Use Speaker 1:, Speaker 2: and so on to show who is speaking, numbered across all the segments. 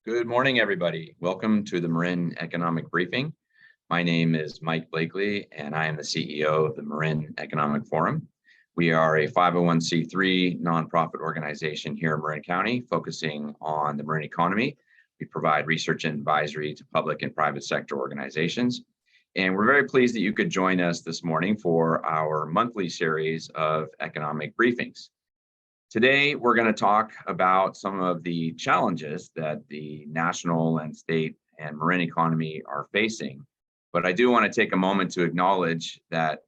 Speaker 1: Good morning, everybody. Welcome to the Marin Economic Briefing. My name is Mike Blakely, and I am the CEO of the Marin Economic Forum. We are a 501c3 nonprofit organization here in Marin County, focusing on the Marin economy. We provide research and advisory to public and private sector organizations. And we're very pleased that you could join us this morning for our monthly series of economic briefings. Today, we're going to talk about some of the challenges that the national and state and Marin economy are facing. But I do want to take a moment to acknowledge that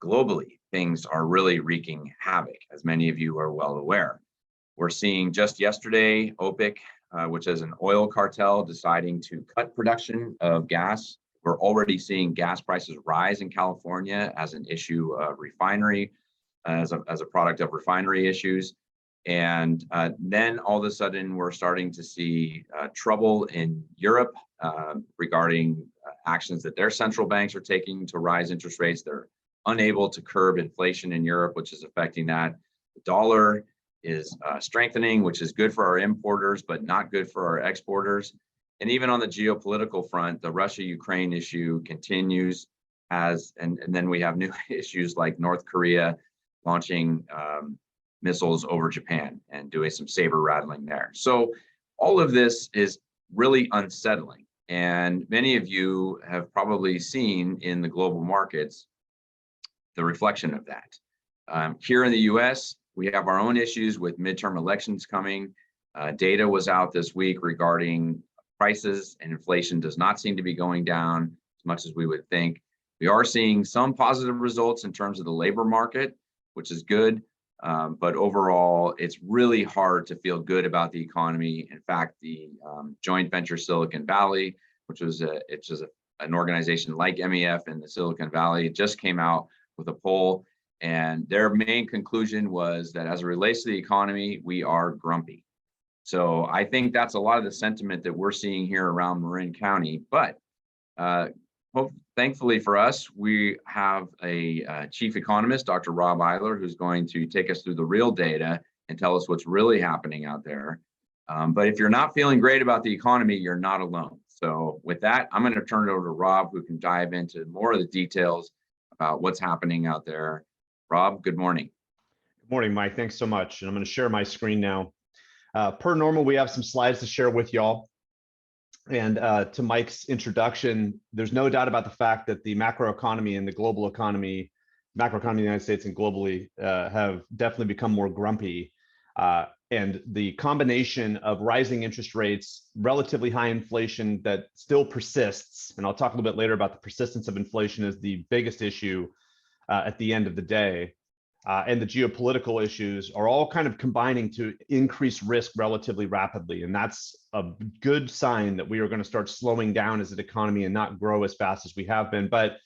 Speaker 1: globally, things are really wreaking havoc, as many of you are well aware. We're seeing just yesterday, OPEC, which is an oil cartel, deciding to cut production of gas. We're already seeing gas prices rise in California as an issue of refinery, as a product of refinery issues. And then all of a sudden, we're starting to see trouble in Europe regarding actions that their central banks are taking to rise interest rates. They're unable to curb inflation in Europe, which is affecting that. The dollar is strengthening, which is good for our importers, but not good for our exporters. And even on the geopolitical front, the Russia-Ukraine issue continues and then we have new issues like North Korea launching missiles over Japan and doing some saber rattling there. So all of this is really unsettling. And many of you have probably seen in the global markets the reflection of that. Here in the US, we have our own issues with midterm elections coming. Data was out this week regarding prices, and inflation does not seem to be going down as much as we would think. We are seeing some positive results in terms of the labor market, which is good. But overall, it's really hard to feel good about the economy. In fact, the joint venture Silicon Valley, which was an organization like MEF in the Silicon Valley, just came out with a poll, and their main conclusion was that as it relates to the economy, we are grumpy. So I think that's a lot of the sentiment that we're seeing here around Marin County. But thankfully for us, we have a chief economist, Dr. Rob Eiler, who's going to take us through the real data and tell us what's really happening out there. But if you're not feeling great about the economy, you're not alone. So with that, I'm going to turn it over to Rob, who can dive into more of the details about what's happening out there. Rob, good morning.
Speaker 2: Good morning, Mike. Thanks so much. And I'm going to share my screen now. Per normal, we have some slides to share with y'all. And to Mike's introduction, there's no doubt about the fact that the macroeconomy and the global economy, macroeconomy in the United States and globally, have definitely become more grumpy. And the combination of rising interest rates, relatively high inflation that still persists, and I'll talk a little bit later about the persistence of inflation as the biggest issue at the end of the day, and the geopolitical issues are all kind of combining to increase risk relatively rapidly. And that's a good sign that we are going to start slowing down as an economy and not grow as fast as we have been. But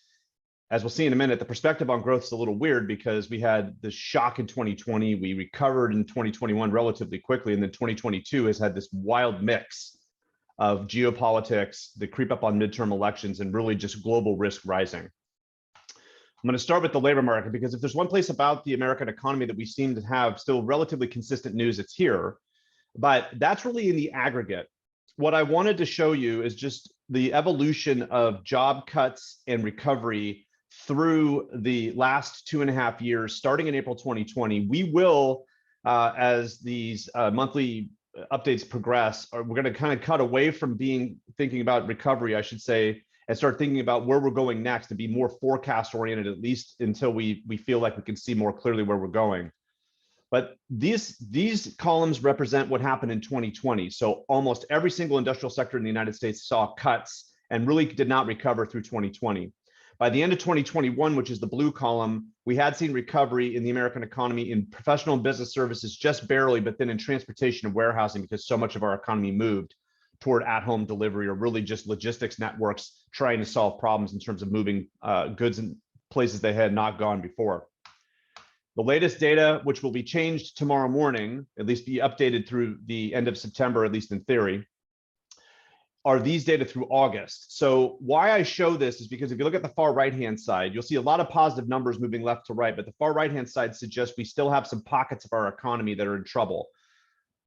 Speaker 2: as we'll see in a minute, the perspective on growth is a little weird because we had the shock in 2020. We recovered in 2021 relatively quickly. And then 2022 has had this wild mix of geopolitics, the creep up on midterm elections, and really just global risk rising. I'm going to start with the labor market because if there's one place about the American economy that we seem to have still relatively consistent news, it's here. But that's really in the aggregate. What I wanted to show you is just the evolution of job cuts and recovery through the last 2.5 years, starting in April 2020. We will, as these monthly updates progress, we're going to kind of cut away from thinking about recovery, I should say, and start thinking about where we're going next to be more forecast oriented, at least until we feel like we can see more clearly where we're going. But these columns represent what happened in 2020. So almost every single industrial sector in the United States saw cuts and really did not recover through 2020. By the end of 2021, which is the blue column, we had seen recovery in the American economy in professional and business services just barely, but then in transportation and warehousing because so much of our economy moved toward at-home delivery or really just logistics networks trying to solve problems in terms of moving goods in places they had not gone before. The latest data, which will be changed tomorrow morning, at least be updated through the end of September, at least in theory, are these data through August. So why I show this is because if you look at the far right-hand side, you'll see a lot of positive numbers moving left to right, but the far right-hand side suggests we still have some pockets of our economy that are in trouble.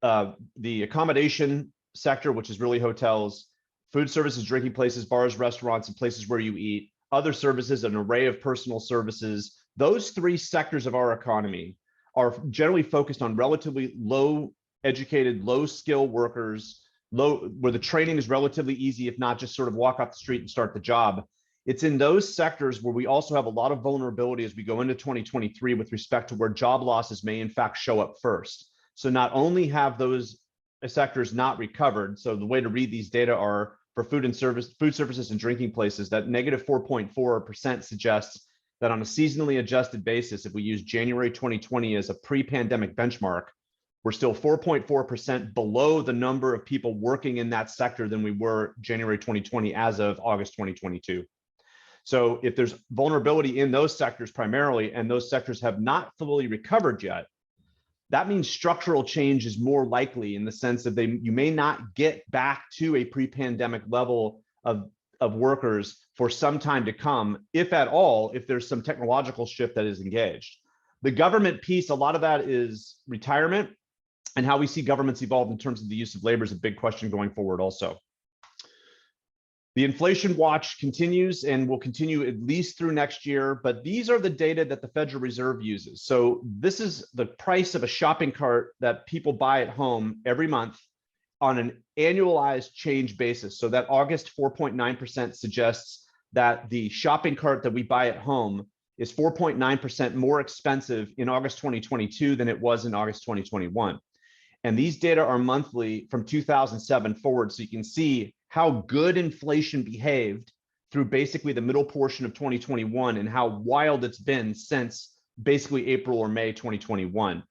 Speaker 2: The accommodation sector, which is really hotels, food services, drinking places, bars, restaurants, and places where you eat, other services, an array of personal services. Those three sectors of our economy are generally focused on relatively low educated, low skill workers, where the training is relatively easy, if not just sort of walk off the street and start the job. It's in those sectors where we also have a lot of vulnerability as we go into 2023 with respect to where job losses may in fact show up first. So not only have those sectors not recovered, so the way to read these data are for food services and drinking places, that negative 4.4% suggests that on a seasonally adjusted basis, if we use January 2020 as a pre-pandemic benchmark, we're still 4.4% below the number of people working in that sector than we were January 2020 as of August 2022. So if there's vulnerability in those sectors primarily, and those sectors have not fully recovered yet, that means structural change is more likely in the sense that you may not get back to a pre-pandemic level of workers for some time to come, if at all, if there's some technological shift that is engaged. The government piece, a lot of that is retirement, and how we see governments evolve in terms of the use of labor is a big question going forward also. The inflation watch continues and will continue at least through next year, but these are the data that the Federal Reserve uses. So this is the price of a shopping cart that people buy at home every month on an annualized change basis. So that August 4.9% suggests that the shopping cart that we buy at home is 4.9% more expensive in August 2022 than it was in August 2021. And these data are monthly from 2007 forward. So you can see how good inflation behaved through basically the middle portion of 2021 and how wild it's been since basically April or May 2021.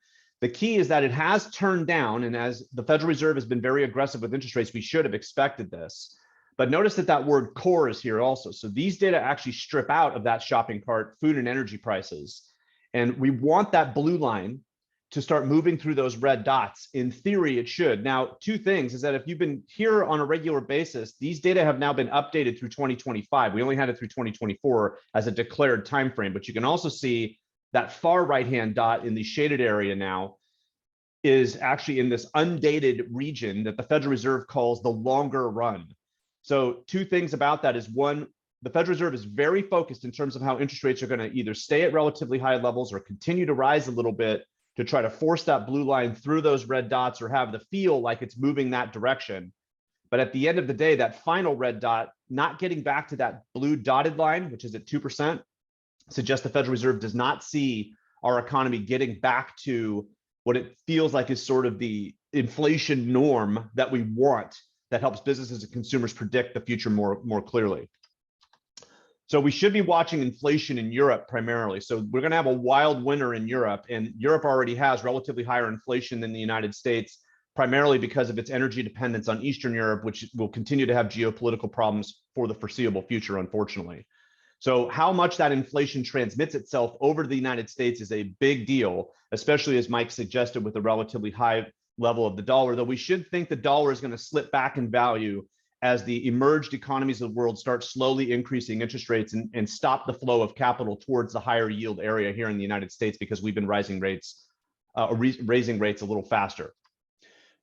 Speaker 2: The key is that it has turned down, and as the Federal Reserve has been very aggressive with interest rates, we should have expected this. But notice that that word core is here also. So these data actually strip out of that shopping cart food and energy prices. And we want that blue line to start moving through those red dots. In theory, it should. Now, two things is that if you've been here on a regular basis, these data have now been updated through 2025. We only had it through 2024 as a declared time frame, but you can also see that far right-hand dot in the shaded area now is actually in this undated region that the Federal Reserve calls the longer run. So two things about that is, one, the Federal Reserve is very focused in terms of how interest rates are going to either stay at relatively high levels or continue to rise a little bit to try to force that blue line through those red dots or have the feel like it's moving that direction. But at the end of the day, that final red dot, not getting back to that blue dotted line, which is at 2%, suggests the Federal Reserve does not see our economy getting back to what it feels like is sort of the inflation norm that we want, that helps businesses and consumers predict the future more clearly. So we should be watching inflation in Europe primarily. So we're going to have a wild winter in Europe, and Europe already has relatively higher inflation than the United States, primarily because of its energy dependence on Eastern Europe, which will continue to have geopolitical problems for the foreseeable future, unfortunately. So how much that inflation transmits itself over to the United States is a big deal, especially as Mike suggested with the relatively high level of the dollar, though we should think the dollar is going to slip back in value as the emerged economies of the world start slowly increasing interest rates and stop the flow of capital towards the higher yield area here in the United States, because we've been raising rates a little faster.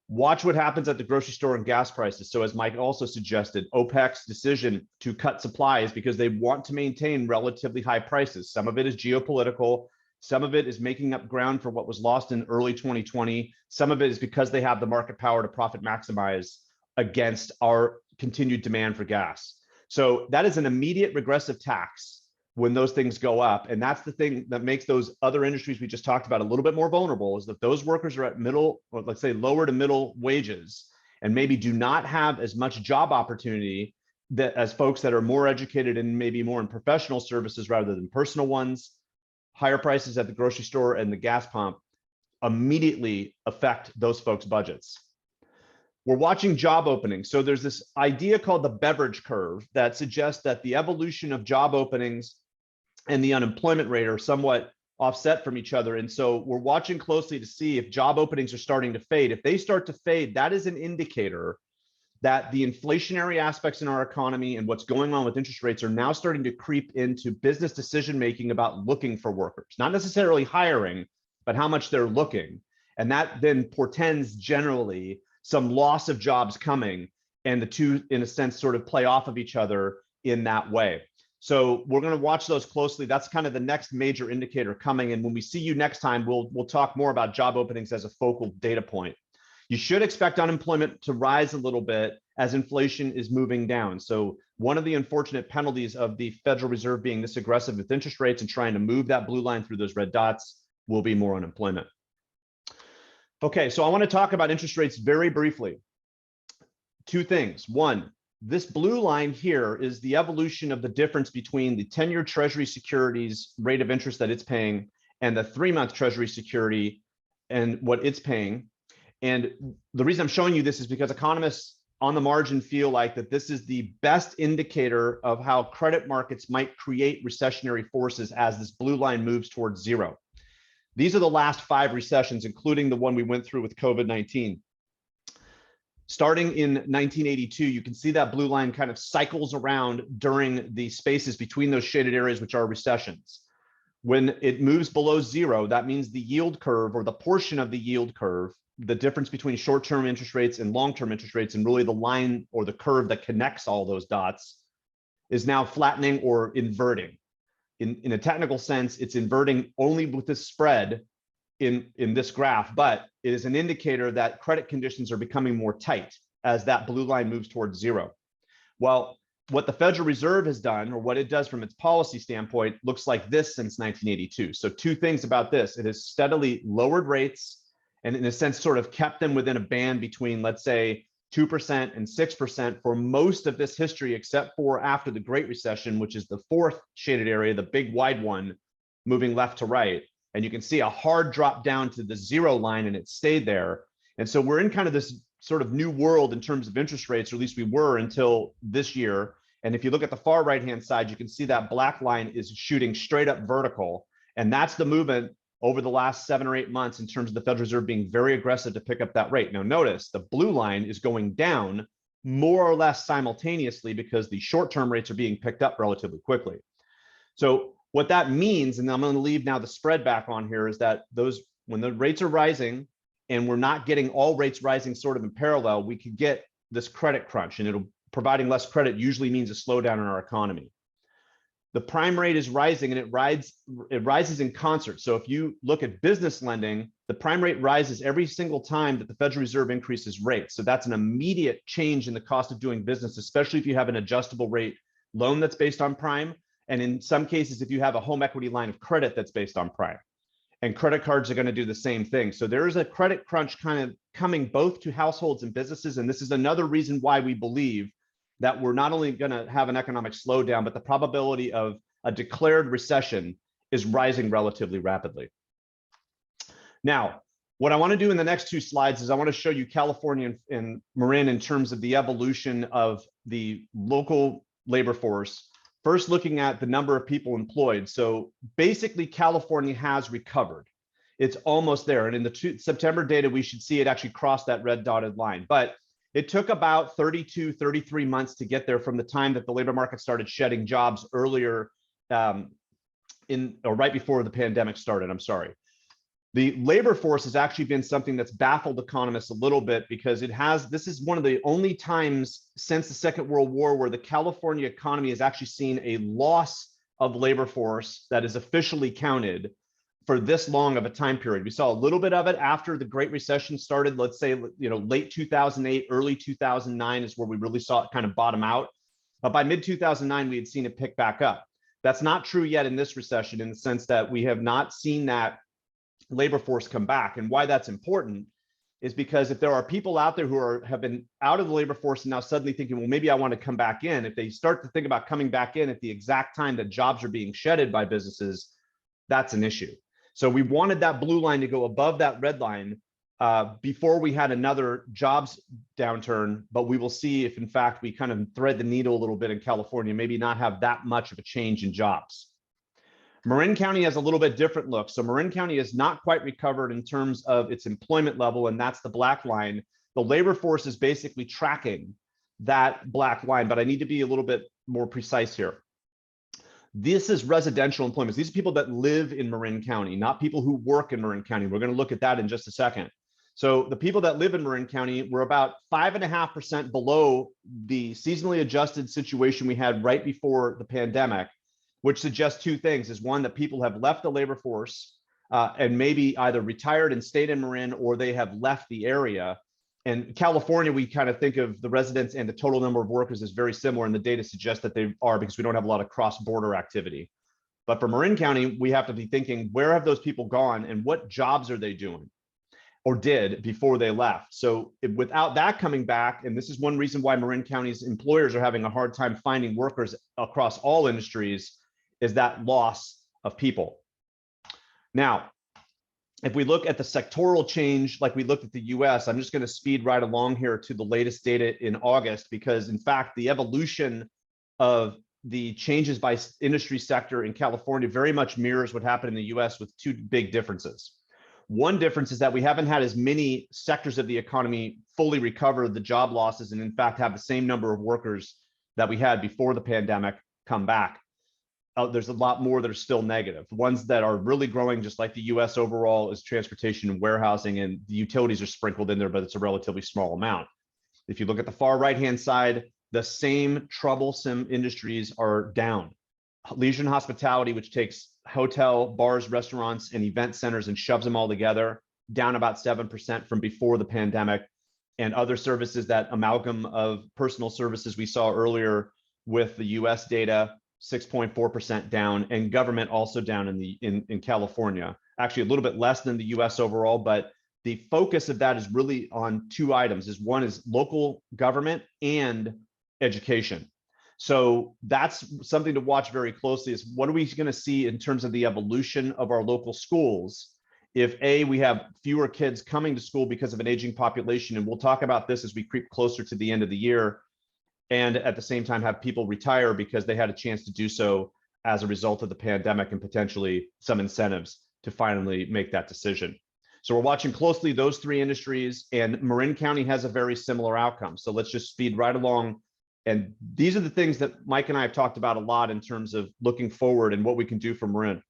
Speaker 2: Watch what happens at the grocery store and gas prices. So as Mike also suggested, OPEC's decision to cut supply is because they want to maintain relatively high prices. Some of it is geopolitical. Some of it is making up ground for what was lost in early 2020. Some of it is because they have the market power to profit maximize against our continued demand for gas. So that is an immediate regressive tax when those things go up. And that's the thing that makes those other industries we just talked about a little bit more vulnerable, is that those workers are at middle, or let's say lower to middle wages, and maybe do not have as much job opportunity as folks that are more educated and maybe more in professional services rather than personal ones. Higher prices at the grocery store and the gas pump immediately affect those folks' budgets. We're watching job openings. So there's this idea called the beverage curve that suggests that the evolution of job openings and the unemployment rate are somewhat offset from each other. And so we're watching closely to see if job openings are starting to fade. If they start to fade, that is an indicator that the inflationary aspects in our economy and what's going on with interest rates are now starting to creep into business decision-making about looking for workers, not necessarily hiring, but how much they're looking. And that then portends generally some loss of jobs coming, and the two, in a sense, sort of play off of each other in that way. So we're going to watch those closely. That's kind of the next major indicator coming. And when we see you next time, we'll talk more about job openings as a focal data point. You should expect unemployment to rise a little bit as inflation is moving down. So one of the unfortunate penalties of the Federal Reserve being this aggressive with interest rates and trying to move that blue line through those red dots will be more unemployment. Okay, so I want to talk about interest rates very briefly. Two things. One, this blue line here is the evolution of the difference between the 10-year Treasury securities rate of interest that it's paying and the 3-month Treasury security and what it's paying. And the reason I'm showing you this is because economists on the margin feel like that this is the best indicator of how credit markets might create recessionary forces as this blue line moves towards zero. These are the last 5 recessions, including the one we went through with COVID-19. Starting in 1982, you can see that blue line kind of cycles around during the spaces between those shaded areas, which are recessions. When it moves below zero, that means the yield curve, or the portion of the yield curve, the difference between short-term interest rates and long-term interest rates, and really the line or the curve that connects all those dots, is now flattening or inverting. In a technical sense, it's inverting only with this spread in this graph, but it is an indicator that credit conditions are becoming more tight as that blue line moves towards zero. Well, what the Federal Reserve has done, or what it does from its policy standpoint, looks like this since 1982. So 2 things about this. It has steadily lowered rates and in a sense sort of kept them within a band between, let's say, 2% and 6% for most of this history, except for after the Great Recession, which is the 4th shaded area, the big wide one, moving left to right. And you can see a hard drop down to the zero line, and it stayed there. And so we're in kind of this sort of new world in terms of interest rates, or at least we were until this year. And if you look at the far right-hand side, you can see that black line is shooting straight up vertical. And that's the movement over the last 7 or 8 months in terms of the Federal Reserve being very aggressive to pick up that rate. Now notice the blue line is going down more or less simultaneously because the short-term rates are being picked up relatively quickly. So what that means, and I'm going to leave now the spread back on here, is that when the rates are rising and we're not getting all rates rising sort of in parallel, we could get this credit crunch, and providing less credit usually means a slowdown in our economy. The prime rate is rising, and it rises in concert. So if you look at business lending, the prime rate rises every single time that the Federal Reserve increases rates. So that's an immediate change in the cost of doing business, especially if you have an adjustable rate loan that's based on prime. And in some cases, if you have a home equity line of credit that's based on prime. And credit cards are going to do the same thing. So there is a credit crunch kind of coming both to households and businesses. And this is another reason why we believe that we're not only going to have an economic slowdown, but the probability of a declared recession is rising relatively rapidly. Now, what I want to do in the next 2 slides is I want to show you California and Marin in terms of the evolution of the local labor force. First, looking at the number of people employed. So basically, California has recovered. It's almost there. And in the September data, we should see it actually cross that red dotted line. But it took about 32, 33 months to get there from the time that the labor market started shedding jobs earlier or right before the pandemic started, I'm sorry. The labor force has actually been something that's baffled economists a little bit because this is one of the only times since the Second World War where the California economy has actually seen a loss of labor force that is officially counted for this long of a time period. We saw a little bit of it after the Great Recession started, let's say, late 2008, early 2009 is where we really saw it kind of bottom out. But by mid 2009, we had seen it pick back up. That's not true yet in this recession, in the sense that we have not seen that labor force come back. And why that's important is because if there are people out there who have been out of the labor force and now suddenly thinking, well, maybe I want to come back in, if they start to think about coming back in at the exact time that jobs are being shedded by businesses, that's an issue. So we wanted that blue line to go above that red line before we had another jobs downturn, but we will see if in fact we kind of thread the needle a little bit in California, maybe not have that much of a change in jobs. Marin County has a little bit different look. So Marin County is not quite recovered in terms of its employment level, and that's the black line. The labor force is basically tracking that black line, but I need to be a little bit more precise here. This is residential employment. These are people that live in Marin County, not people who work in Marin County. We're going to look at that in just a second. So the people that live in Marin County were about 5.5% below the seasonally adjusted situation we had right before the pandemic, which suggests two things. Is one, that people have left the labor force and maybe either retired and stayed in Marin, or they have left the area. And California, we kind of think of the residents and the total number of workers as very similar, and the data suggests that they are, because we don't have a lot of cross-border activity. But for Marin County, we have to be thinking, where have those people gone and what jobs are they doing or did before they left? So without that coming back, and this is one reason why Marin County's employers are having a hard time finding workers across all industries, is that loss of people. Now, if we look at the sectoral change, like we looked at the US, I'm just going to speed right along here to the latest data in August, because in fact, the evolution of the changes by industry sector in California very much mirrors what happened in the US, with two big differences. One difference is that we haven't had as many sectors of the economy fully recover the job losses, and in fact have the same number of workers that we had before the pandemic come back. There's a lot more that are still negative. The ones that are really growing, just like the US overall, is transportation and warehousing, and the utilities are sprinkled in there, but it's a relatively small amount. If you look at the far right-hand side, the same troublesome industries are down. Leisure and hospitality, which takes hotel, bars, restaurants, and event centers and shoves them all together, down about 7% from before the pandemic. And other services, that amalgam of personal services we saw earlier with the US data, 6.4% down, and government also down in California. Actually, a little bit less than the US overall, but the focus of that is really on two items. One is local government and education. So that's something to watch very closely, is what are we going to see in terms of the evolution of our local schools if we have fewer kids coming to school because of an aging population, and we'll talk about this as we creep closer to the end of the year, and at the same time have people retire because they had a chance to do so as a result of the pandemic, and potentially some incentives to finally make that decision. So we're watching closely those three industries, and Marin County has a very similar outcome. So let's just speed right along. And these are the things that Mike and I have talked about a lot in terms of looking forward and what we can do for Marin.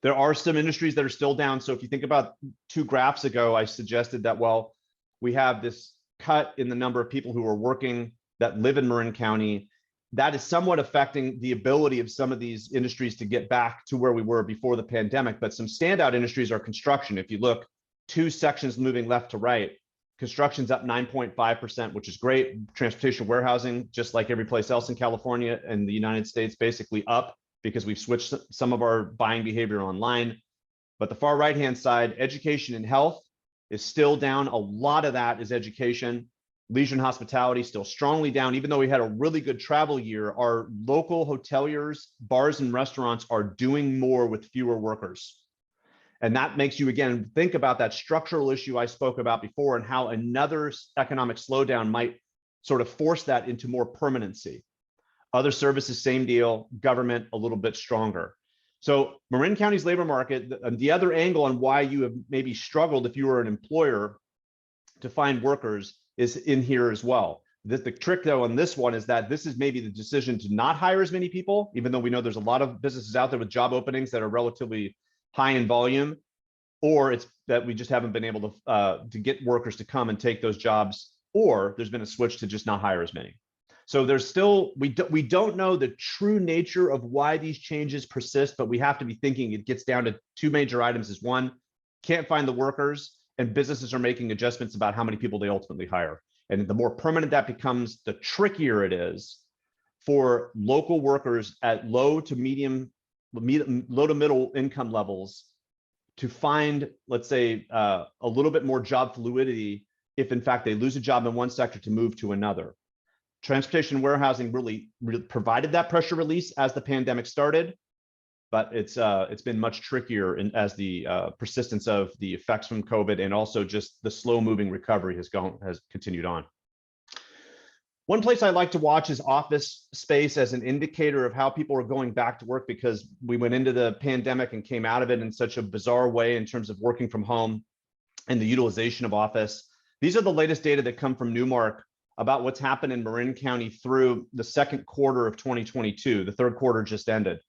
Speaker 2: There are some industries that are still down. So if you think about 2 graphs ago, I suggested that, well, we have this cut in the number of people who are working that live in Marin County. That is somewhat affecting the ability of some of these industries to get back to where we were before the pandemic. But some standout industries are construction. If you look, 2 sections moving left to right, construction's up 9.5%, which is great. Transportation, warehousing, just like every place else in California and the United States, basically up, because we've switched some of our buying behavior online. But the far right-hand side, education and health, is still down. A lot of that is education. Leisure and hospitality still strongly down. Even though we had a really good travel year, our local hoteliers, bars, and restaurants are doing more with fewer workers. And that makes you, again, think about that structural issue I spoke about before, and how another economic slowdown might sort of force that into more permanency. Other services, same deal. Government, a little bit stronger. So Marin County's labor market, the other angle on why you have maybe struggled if you were an employer to find workers, is in here as well. The trick though on this one is that this is maybe the decision to not hire as many people, even though we know there's a lot of businesses out there with job openings that are relatively high in volume, or it's that we just haven't been able to get workers to come and take those jobs, or there's been a switch to just not hire as many. So there's still, we don't know the true nature of why these changes persist, but we have to be thinking it gets down to 2 major items. Is one, can't find the workers, and businesses are making adjustments about how many people they ultimately hire. And the more permanent that becomes, the trickier it is for local workers at low to middle income levels to find, let's say, a little bit more job fluidity if in fact they lose a job in one sector to move to another. Transportation and warehousing really provided that pressure release as the pandemic started, but it's been much trickier as the persistence of the effects from COVID, and also just the slow moving recovery has continued on. One place I like to watch is office space as an indicator of how people are going back to work, because we went into the pandemic and came out of it in such a bizarre way in terms of working from home and the utilization of office. These are the latest data that come from Newmark about what's happened in Marin County through the second quarter of 2022. The third quarter just ended.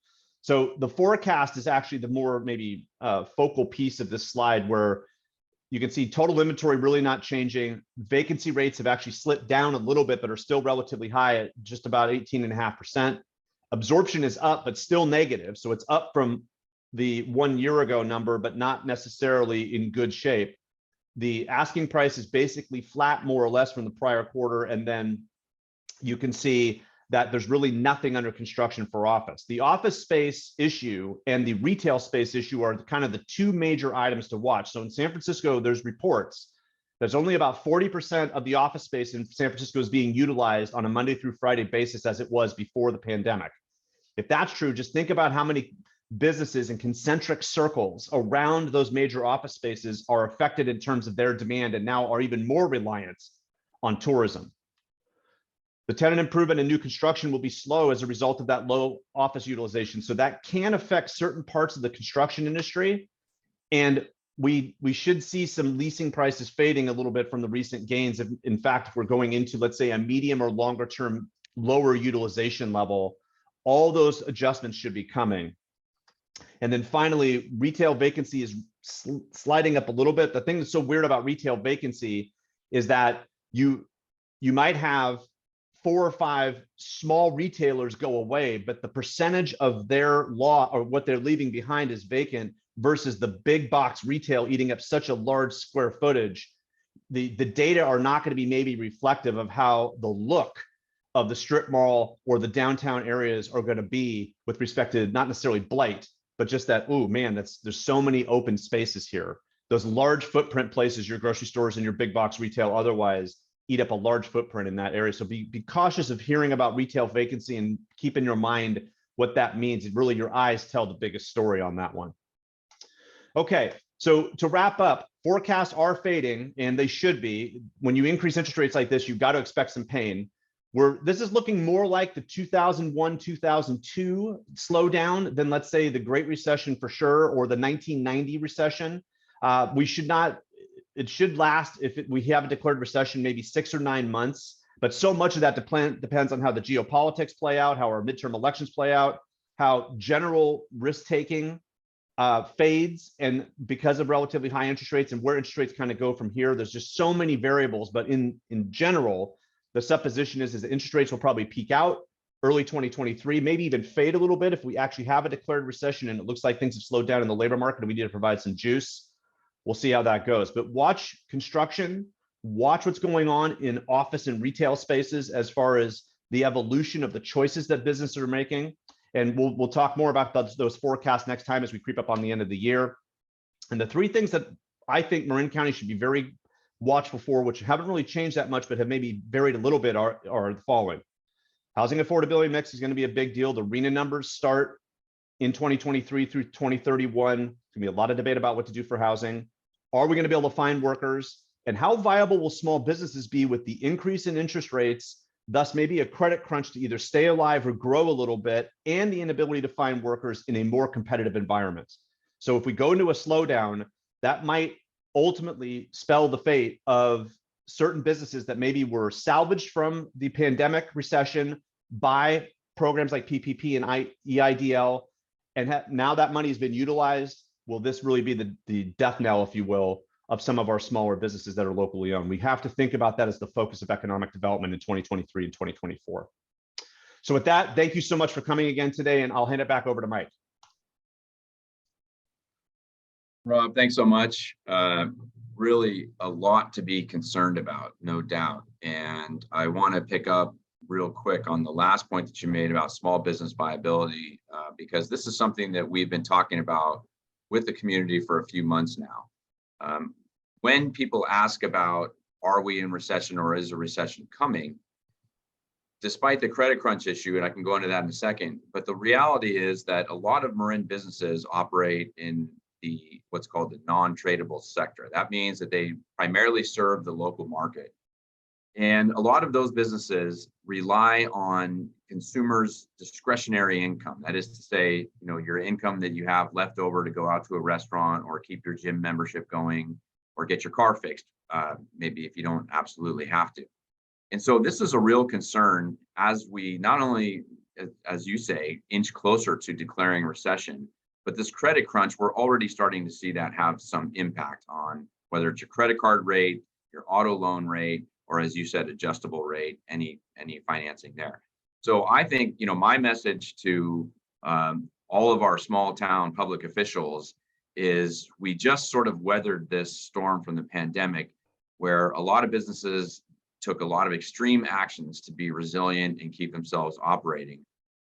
Speaker 2: So the forecast is actually the more maybe focal piece of this slide, where You can see total inventory really not changing. Vacancy rates have actually slipped down a little bit, but are still relatively high at just about 18.5%. Absorption is up, but still negative. So it's up from the 1 year ago number, but not necessarily in good shape. The asking price is basically flat, more or less, from the prior quarter. And then you can see that there's really nothing under construction for office. The office space issue and the retail space issue are kind of the two major items to watch. So in San Francisco, there's reports there's only about 40% of the office space in San Francisco is being utilized on a Monday through Friday basis as it was before the pandemic. If that's true, just think about how many businesses in concentric circles around those major office spaces are affected in terms of their demand and now are even more reliant on tourism. The tenant improvement and new construction will be slow as a result of that low office utilization. So that can affect certain parts of the construction industry. And we should see some leasing prices fading a little bit from the recent gains. In fact, if we're going into, let's say, a medium or longer term lower utilization level, all those adjustments should be coming. And then finally, retail vacancy is sliding up a little bit. The thing that's so weird about retail vacancy is that you might have 4 or 5 small retailers go away, but the percentage of their law or what they're leaving behind is vacant versus the big box retail eating up such a large square footage. The data are not going to be maybe reflective of how the look of the strip mall or the downtown areas are going to be with respect to not necessarily blight, but just that, oh man, there's so many open spaces here. Those large footprint places, your grocery stores and your big box retail otherwise eat up a large footprint in that area. So be cautious of hearing about retail vacancy and keep in your mind what that means. Really, your eyes tell the biggest story on that one. Okay, so to wrap up, forecasts are fading, and they should be. When you increase interest rates like this, you've got to expect some pain. This is looking more like the 2001, 2002 slowdown than, let's say, the Great Recession for sure, or the 1990 recession. It should last, if we have a declared recession, maybe 6 or 9 months. But so much of that depends on how the geopolitics play out, how our midterm elections play out, how general risk-taking fades, and because of relatively high interest rates and where interest rates kind of go from here. There's just so many variables. But in general, the supposition is that interest rates will probably peak out early 2023, maybe even fade a little bit if we actually have a declared recession and it looks like things have slowed down in the labor market and we need to provide some juice. We'll see how that goes. But watch construction, watch what's going on in office and retail spaces as far as the evolution of the choices that businesses are making. And we'll talk more about those forecasts next time as we creep up on the end of the year. And the 3 things that I think Marin County should be very watchful for, which haven't really changed that much, but have maybe varied a little bit, are the following. Housing affordability mix is going to be a big deal. The RENA numbers start in 2023 through 2031. There's going to be a lot of debate about what to do for housing. Are we going to be able to find workers? And how viable will small businesses be with the increase in interest rates, thus maybe a credit crunch to either stay alive or grow a little bit, and the inability to find workers in a more competitive environment? So if we go into a slowdown, that might ultimately spell the fate of certain businesses that maybe were salvaged from the pandemic recession by programs like PPP and EIDL, and now that money has been utilized. Will this really be the death knell, if you will, of some of our smaller businesses that are locally owned? We have to think about that as the focus of economic development in 2023 and 2024. So with that, thank you so much for coming again today, and I'll hand it back over to Mike.
Speaker 1: Rob, thanks so much. Really a lot to be concerned about, no doubt. And I want to pick up real quick on the last point that you made about small business viability, because this is something that we've been talking about with the community for a few months now. When people ask about, are we in recession or is a recession coming? Despite the credit crunch issue, and I can go into that in a second, but the reality is that a lot of Marin businesses operate in what's called the non-tradable sector. That means that they primarily serve the local market. And a lot of those businesses rely on consumers' discretionary income. That is to say, your income that you have left over to go out to a restaurant or keep your gym membership going or get your car fixed, maybe if you don't absolutely have to. And so this is a real concern as we not only, as you say, inch closer to declaring recession, but this credit crunch, we're already starting to see that have some impact on whether it's your credit card rate, your auto loan rate, or as you said, adjustable rate, any financing there. So I think, my message to all of our small town public officials is we just sort of weathered this storm from the pandemic, where a lot of businesses took a lot of extreme actions to be resilient and keep themselves operating.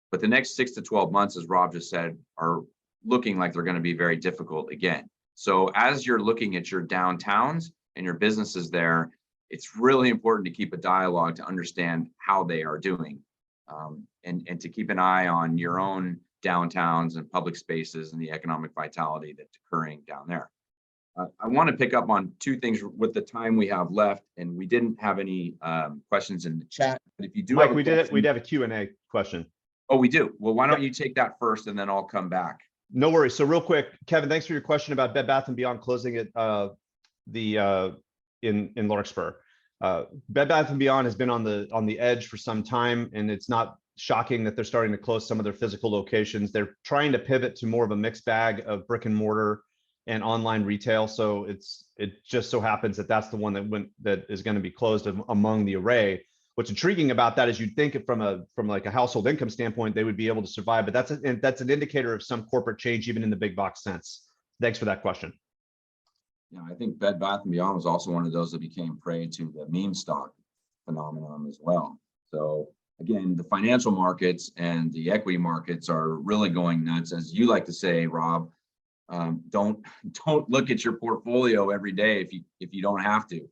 Speaker 1: But the next 6 to 12 months, as Rob just said, are looking like they're going to be very difficult again. So as you're looking at your downtowns and your businesses there, it's really important to keep a dialogue to understand how they are doing, and to keep an eye on your own downtowns and public spaces and the economic vitality that's occurring down there. I want to pick up on two things with the time we have left, and we didn't have any questions in the chat. But if you do,
Speaker 2: Mike, we'd have a Q&A question.
Speaker 1: Oh, we do. Well, why don't you take that first, and then I'll come back.
Speaker 2: No worries. So real quick, Kevin, thanks for your question about Bed Bath & Beyond closing at in Larkspur. Bed Bath & Beyond has been on the edge for some time, and it's not shocking that they're starting to close some of their physical locations. They're trying to pivot to more of a mixed bag of brick and mortar and online retail. So it just so happens that that's the one that is going to be closed among the array. What's intriguing about that is you'd think from like a household income standpoint, they would be able to survive, but that's an indicator of some corporate change, even in the big box sense. Thanks for that question.
Speaker 1: Yeah, I think Bed Bath & Beyond was also one of those that became prey to the meme stock phenomenon as well. So again, the financial markets and the equity markets are really going nuts. As you like to say, Rob, don't look at your portfolio every day if you don't have to.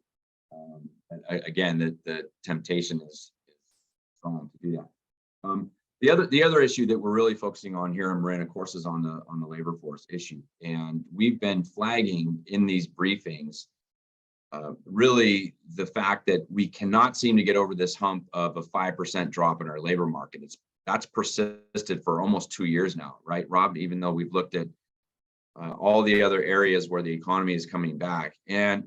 Speaker 1: Again, the temptation is strong to do that. The other issue that we're really focusing on here in Marin, of course, is on the labor force issue, and we've been flagging in these briefings really the fact that we cannot seem to get over this hump of a 5% drop in our labor market. That's persisted for almost 2 years now, right, Rob? Even though we've looked at all the other areas where the economy is coming back, and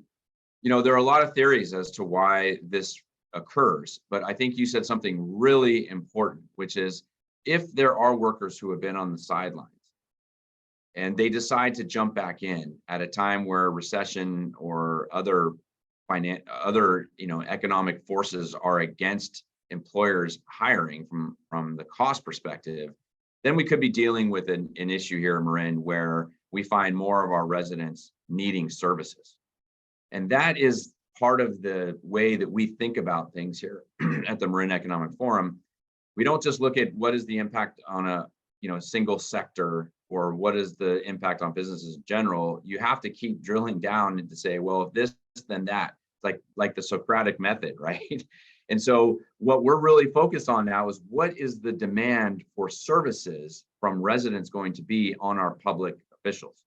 Speaker 1: there are a lot of theories as to why this occurs, but I think you said something really important, which is if there are workers who have been on the sidelines and they decide to jump back in at a time where recession or other economic forces are against employers hiring from the cost perspective, then we could be dealing with an issue here in Marin where we find more of our residents needing services. And that is part of the way that we think about things here at the Marin Economic Forum. We don't just look at what is the impact on a single sector or what is the impact on businesses in general. You have to keep drilling down and to say, well, if this, then that. It's like the Socratic method, right? And so what we're really focused on now is what is the demand for services from residents going to be on our public officials.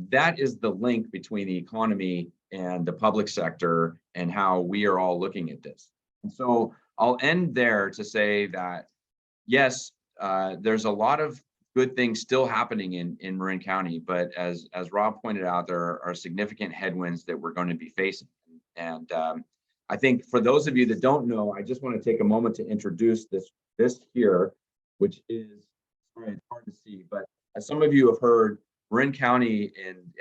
Speaker 1: That is the link between the economy and the public sector and how we are all looking at this. And so I'll end there to say that, yes, there's a lot of good things still happening in Marin County, but as Rob pointed out, there are significant headwinds that we're going to be facing. And I think for those of you that don't know, I just want to take a moment to introduce this here, which is, sorry, it's hard to see, but as some of you have heard, Marin County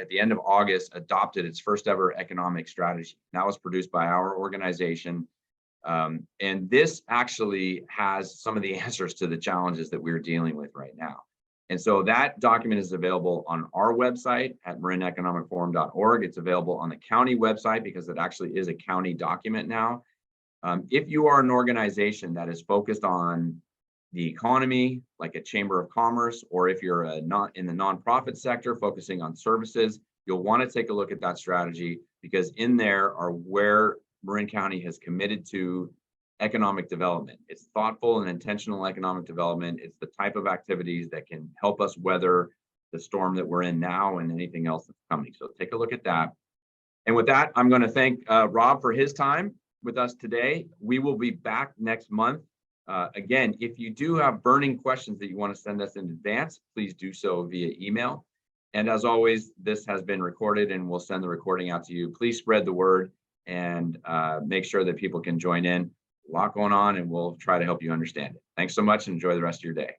Speaker 1: at the end of August adopted its first ever economic strategy. That was produced by our organization. And this actually has some of the answers to the challenges that we're dealing with right now. And so that document is available on our website at marineconomicforum.org. It's available on the county website because it actually is a county document now. If you are an organization that is focused on the economy, like a chamber of commerce, or if you're not in the nonprofit sector focusing on services, you'll want to take a look at that strategy, because in there are where Marin County has committed to economic development. It's thoughtful and intentional economic development. It's the type of activities that can help us weather the storm that we're in now and anything else that's coming. So take a look at that. And with that, I'm going to thank Rob for his time with us today. We will be back next month. Again, if you do have burning questions that you want to send us in advance, please do so via email. And as always, this has been recorded and we'll send the recording out to you. Please spread the word and make sure that people can join in. A lot going on, and we'll try to help you understand it. Thanks so much and enjoy the rest of your day.